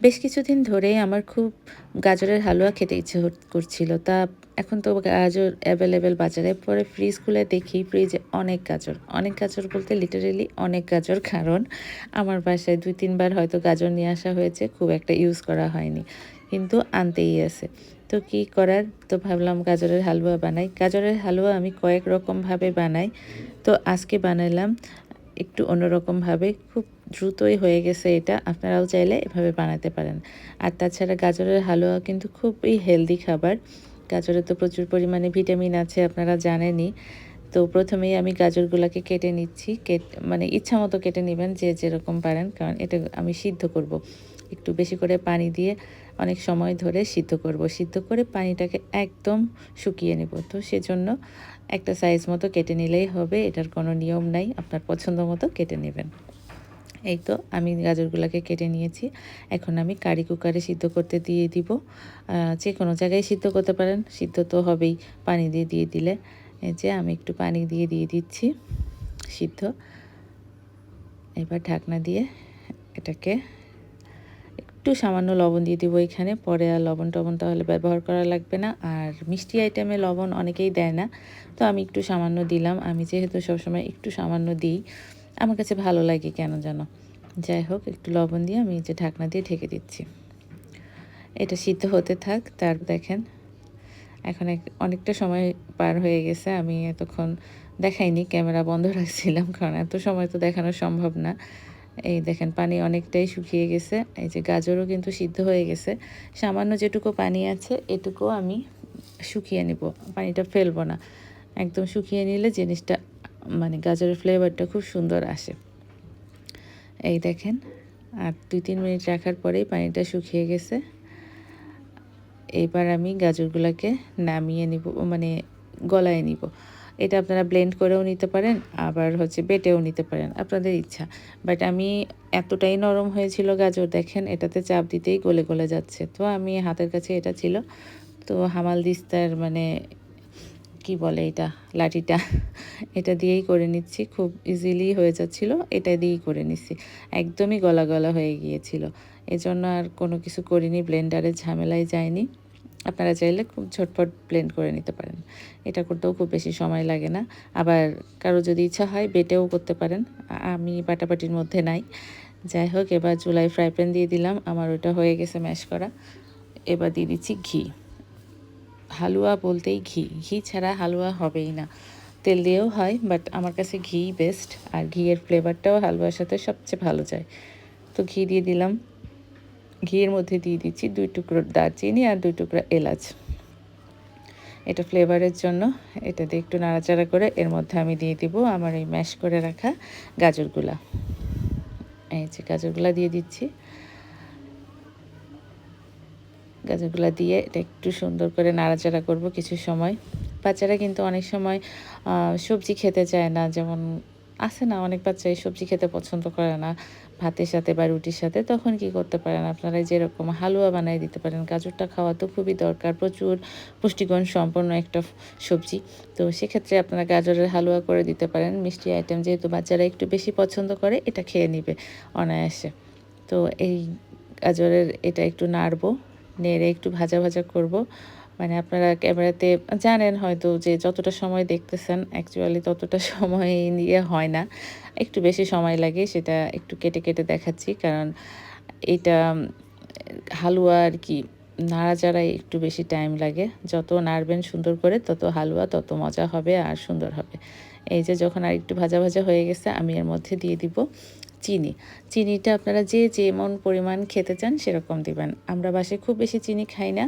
বেশ কিছুদিন ধরেই আমার খুব গাজরের হালুয়া খেতে ইচ্ছে করছিল। তা এখন তো গাজর অ্যাভেলেবেল বাজারে। পরে ফ্রিজ খুলে দেখি ফ্রিজে অনেক গাজর। অনেক গাজর বলতে লিটারেলি অনেক গাজর। কারণ আমার বাসায় ২-৩ বার হয়তো গাজর নিয়ে আসা হয়েছে। খুব একটা ইউজ করা হয়নি। কিন্তু আনতেই আছে। তো কি করার? তো ভাবলাম গাজরের হালুয়া বানাই। গাজরের হালুয়া আমি কয়েক রকমভাবে বানাই। তো আজকে বানালাম একটু অন্যরকমভাবে। খুব দ্রুতই হয়ে গেছে এটা। আপনারাও চাইলে এভাবে বানাতে পারেন। আর তাছাড়া গাজরের হালুয়া কিন্তু খুবই হেলদি খাবার। গাজরে তো প্রচুর পরিমাণে ভিটামিন আছে আপনারা জানেনই। তো ১ম এই আমি গাজরগুলাকে কেটে নিচ্ছি। মানে ইচ্ছামতো কেটে নিবেন যে যেরকম পারেন। কারণ এটা আমি সিদ্ধ করব। একটু বেশি করে পানি দিয়ে অনেক সময় ধরে সিদ্ধ করব। সিদ্ধ করে পানিটাকে একদম শুকিয়ে নেব। তো সেজন্য একটা সাইজ মতো কেটে নিলেই হবে। এটার কোনো নিয়ম নাই। আপনার পছন্দ মতো কেটে নেবেন। এই তো আমি গাজরগুলাকে কেটে নিয়েছি। এখন আমি কারি কুকারে সিদ্ধ করতে দিয়ে দিব। যেকোনো জায়গায় সিদ্ধ করতে পারেন। সিদ্ধ তো হবেই পানি দিয়ে দিলে। এই যে আমি একটু পানি দিয়ে দিচ্ছি সিদ্ধ। এবার ঢাকনা দিয়ে এটাকে একটু সামান্য লবণ দিয়ে দিব এখানে। পরে আর লবণ-টবণ তাহলে ব্যবহার করা লাগবে না। আর মিষ্টি আইটেমে লবণ অনেকেই দেয় না। তো আমি একটু সামান্য দিলাম। আমি যেহেতু সবসময় একটু সামান্য দিই। আমার কাছে ভালো লাগে কেন যেন। যাই হোক একটু লবণ দিয়ে আমি যে ঢাকনা দিয়ে ঢেকে দিচ্ছি। এটা সিদ্ধ হতে থাক। দেখেন এখন অনেকটা সময় পার হয়ে গেছে। আমি এতক্ষণ দেখাইনি, ক্যামেরা বন্ধ রাখছিলাম। কারণ এত সময় তো দেখানো সম্ভব না। এই দেখেন পানি অনেকটাই শুকিয়ে গেছে। এই যে গাজরও কিন্তু সিদ্ধ হয়ে গেছে। সামান্য যেটুকু পানি আছে এটুকুও আমি শুকিয়ে নিব। পানিটা ফেলবো না। একদম শুকিয়ে নিলে জিনিসটা মানে গাজরের ফ্লেভারটা খুব সুন্দর আসে। এই দেখেন আর ২-৩ মিনিট রাখার পরেই পানিটা শুকিয়ে গেছে। এবার আমি গাজরগুলাকে নামিয়ে নিব, মানে গলায় নিব। এটা আপনারা ব্লেন্ড করেও নিতে পারেন, আবার বেটেও নিতে পারেন, আপনাদের ইচ্ছা। বাট আমি এতটাই নরম হয়েছিল গাজর, দেখেন এটাতে চাপ দিতেই গলে যাচ্ছে। তো আমি হাতের কাছে এটা ছিল, তো হামাল দিস্তার মানে কি বলে এটা, লাঠিটা, এটা দিয়েই করে নিচ্ছি। খুব ইজিলি হয়ে যাচ্ছিল, এটা দিয়েই করে নিচ্ছি। একদমই গলা হয়ে গিয়েছিল। এজন্য আর কোনো কিছু করিনি, ব্লেন্ডারের ঝামেলায় যায়নি। আপনারা চাইলে খুব ঝটপট ব্লেন্ড করে নিতে পারেন। এটা করতেও খুব বেশি সময় লাগে না। আবার কারো যদি ইচ্ছা হয় বেটেও করতে পারেন। আমি বাটাবাটির মধ্যে নাই। যাই হোক এবার চুলায় ফ্রাই প্যান দিয়ে দিলাম। আমার ওটা হয়ে গেছে ম্যাশ করা। এবার দিয়ে দিচ্ছি ঘি। হালুয়া বলতেই ঘি, ঘি ছাড়া হালুয়া হবেই না। তেল দিয়েও হয়, বাট আমার কাছে ঘি বেস্ট। আর ঘিয়ের ফ্লেভারটাও হালুয়ার সাথে সবচেয়ে ভালো যায়। তো ঘি দিয়ে দিলাম। ঘিয়ের মধ্যে দিয়ে দিচ্ছি 2 টুকরো দারচিনি আর 2 টুকরো এলাচ। এটা ফ্লেভারের জন্য। এটা দিয়ে একটু নাড়াচাড়া করে এর মধ্যে আমি দিয়ে দিব আমার এই ম্যাশ করে রাখা গাজরগুলা। এই যে গাজরগুলা দিয়ে দিচ্ছি। গাজরগুলা দিয়ে এটা একটু সুন্দর করে নাড়াচাড়া করব কিছু সময়। বাচ্চারা কিন্তু অনেক সময় সবজি খেতে চায় না। যেমন আছে না, অনেক বাচ্চাই সবজি খেতে পছন্দ করে না ভাতের সাথে বা রুটির সাথে। তখন কি করতে পারেন আপনারা, যেরকম হালুয়া বানিয়ে দিতে পারেন। গাজরটা খাওয়া তো খুবই দরকার, প্রচুর পুষ্টিগুণ সম্পন্ন একটা সবজি। তো সেক্ষেত্রে আপনারা গাজরের হালুয়া করে দিতে পারেন। মিষ্টি আইটেম যেহেতু বাচ্চারা একটু বেশি পছন্দ করে, এটা খেয়ে নিবে অনায়াসে। তো এই গাজরের এটা একটু নাড়বো, নেড়ে একটু ভাজা করব। মানে আপনারা ক্যামেরাতে জানেন হয়তো যে যতটা সময় দেখতেছেন অ্যাকচুয়ালি ততটা সময় নিয়ে হয় না। একটু বেশি সময় লাগে, সেটা একটু কেটে দেখাচ্ছি। কারণ এটা হালুয়া আর কি, নাড়াচাড়ায় একটু বেশি টাইম লাগে। যত নাড়বেন সুন্দর করে তত হালুয়া তত মজা হবে আর সুন্দর হবে। এই যে যখন আর একটু ভাজা হয়ে গেছে, আমি এর মধ্যে দিয়ে দিব চিনি। চিনিটা আপনারা যে যেমন পরিমাণ খেতে চান সেরকম দিবেন। আমরা বাসায় খুব বেশি চিনি খাই না।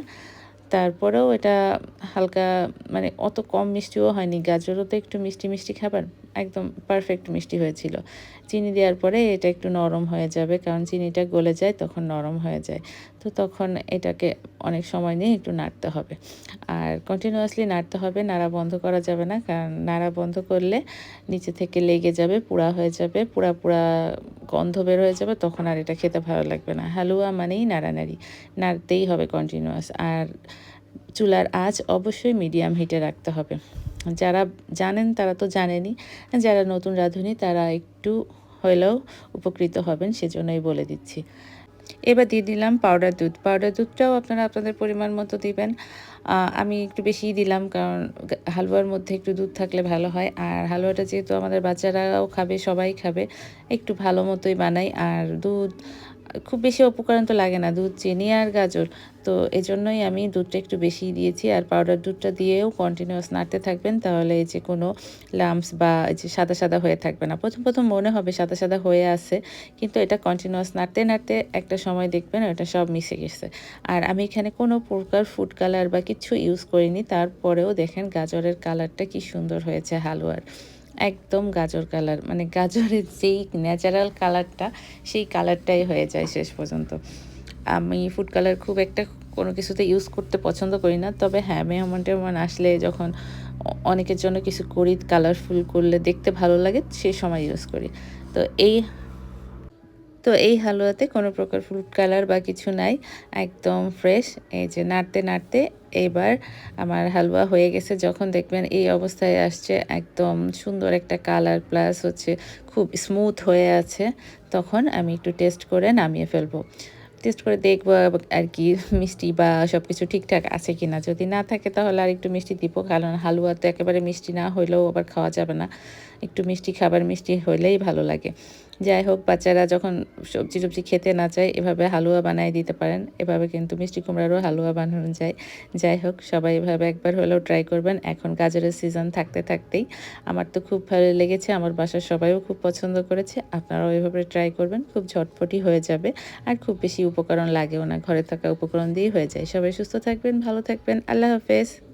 তারপরেও এটা হালকা, মানে অত কম মিষ্টিও হয়নি। গাজরও তো একটু মিষ্টি খাবার। একদম পারফেক্ট মিষ্টি হয়েছিল। চিনি দেওয়ার পরে এটা একটু নরম হয়ে যাবে, কারণ চিনিটা গলে যায় তখন নরম হয়ে যায়। তো তখন এটাকে অনেক সময় নিয়ে একটু নাড়তে হবে। আর কন্টিনিউয়াসলি নাড়তে হবে, নাড়া বন্ধ করা যাবে না। কারণ নাড়া বন্ধ করলে নিচে থেকে লেগে যাবে, পুড়া হয়ে যাবে, পুড়া গন্ধ বের হয়ে যাবে, তখন আর এটা খেতে ভালো লাগবে না। হালুয়া মানেই নাড়ানাড়ি, নাড়তেই হবে কন্টিনিউয়াস। আর চুলার আঁচ অবশ্যই মিডিয়াম হিটে রাখতে হবে। যারা জানেন তারা তো জানেনই, যারা নতুন রাঁধুনি তারা একটু হলেও উপকৃত হবেন, সেজন্যই বলে দিচ্ছি। এবার দিয়ে দিলাম পাউডার দুধ। পাউডার দুধটাও আপনারা আপনাদের পরিমাণ মতো দিবেন। আমি একটু বেশিই দিলাম কারণ হালুয়ার মধ্যে একটু দুধ থাকলে ভালো হয়। আর হালুয়াটা যেহেতু আমাদের বাচ্চারাও খাবে, সবাই খাবে, একটু ভালো মতোই বানাই। আর দুধ খুব বেশি উপকরণ তো লাগে না, দুধ, চিনি আর গাজর। তো এজন্যই আমি দুধটা একটু বেশিই দিয়েছি। আর পাউডার দুধটা দিয়েও কন্টিনিউয়াস নাড়তে থাকবেন, তাহলে এই যে কোনো লাম্পস বা এই যে সাদা, সাদা হয়ে থাকবে না। ১ম মনে হবে সাদা, সাদা হয়ে আছে, কিন্তু এটা কন্টিনিউয়াস নাড়তে, নাড়তে একটা সময় দেখবেন ওটা সব মিশে গেছে। আর আমি এখানে কোনো প্রকার ফুড কালার বা কিছু ইউজ করিনি। তারপরেও দেখেন গাজরের কালারটা কি সুন্দর হয়েছে হালুয়ার। একদম গাজর কালার, মানে গাজরের যেই ন্যাচারাল কালারটা, সেই কালারটাই হয়ে যায় শেষ পর্যন্ত। আমি ফুড কালার খুব একটা কোনো কিছুতে ইউজ করতে পছন্দ করি না। তবে হ্যাঁ, মেহমান-টেহমান আসলে যখন অনেকের জন্য কিছু করি, কালারফুল করলে দেখতে ভালো লাগে, সেই সময় ইউজ করি। তো এই হালুয়াতে কোনো প্রকার ফুড কালার বা কিছু নাই। একদম ফ্রেশ। এই যে নাড়তে, নাড়তে এবার আমার হালুয়া হয়ে গেছে। যখন দেখবেন এই অবস্থায় আসছে, একদম সুন্দর একটা কালার প্লাস হচ্ছে খুব স্মুথ হয়ে আছে, তখন আমি একটু টেস্ট করে নামিয়ে ফেলবো। টেস্ট করে দেখবো আর কি মিষ্টি বা সবকিছু ঠিকঠাক আছে কিনা। যদি না থাকে তাহলে আরেকটু মিষ্টি দিব। কারণ হালুয়া তো একেবারে মিষ্টি না হইলেও আবার খাওয়া যাবে না। একটু মিষ্টি খাবার, মিষ্টি হইলেই ভালো লাগে। যাই হোক, বাচ্চারা যখন সবজি-টবজি খেতে না চায়, এভাবে হালুয়া বানায় দিতে পারেন। এভাবে কিন্তু মিষ্টি কুমড়ারও হালুয়া বানানো যায়। যাই হোক, সবাই এভাবে একবার হলেও ট্রাই করবেন। এখন গাজরের সিজন থাকতে, থাকতেই আমার তো খুব ভালো লেগেছে। আমার বাসার সবাইও খুব পছন্দ করেছে। আপনারাও এভাবে ট্রাই করবেন। খুব ঝটপটি হয়ে যাবে। আর খুব বেশি উপকরণ লাগেও না। ঘরে থাকা উপকরণ দিয়েই হয়ে যায়। সবাই সুস্থ থাকবেন, ভালো থাকবেন। আল্লাহ হাফেজ।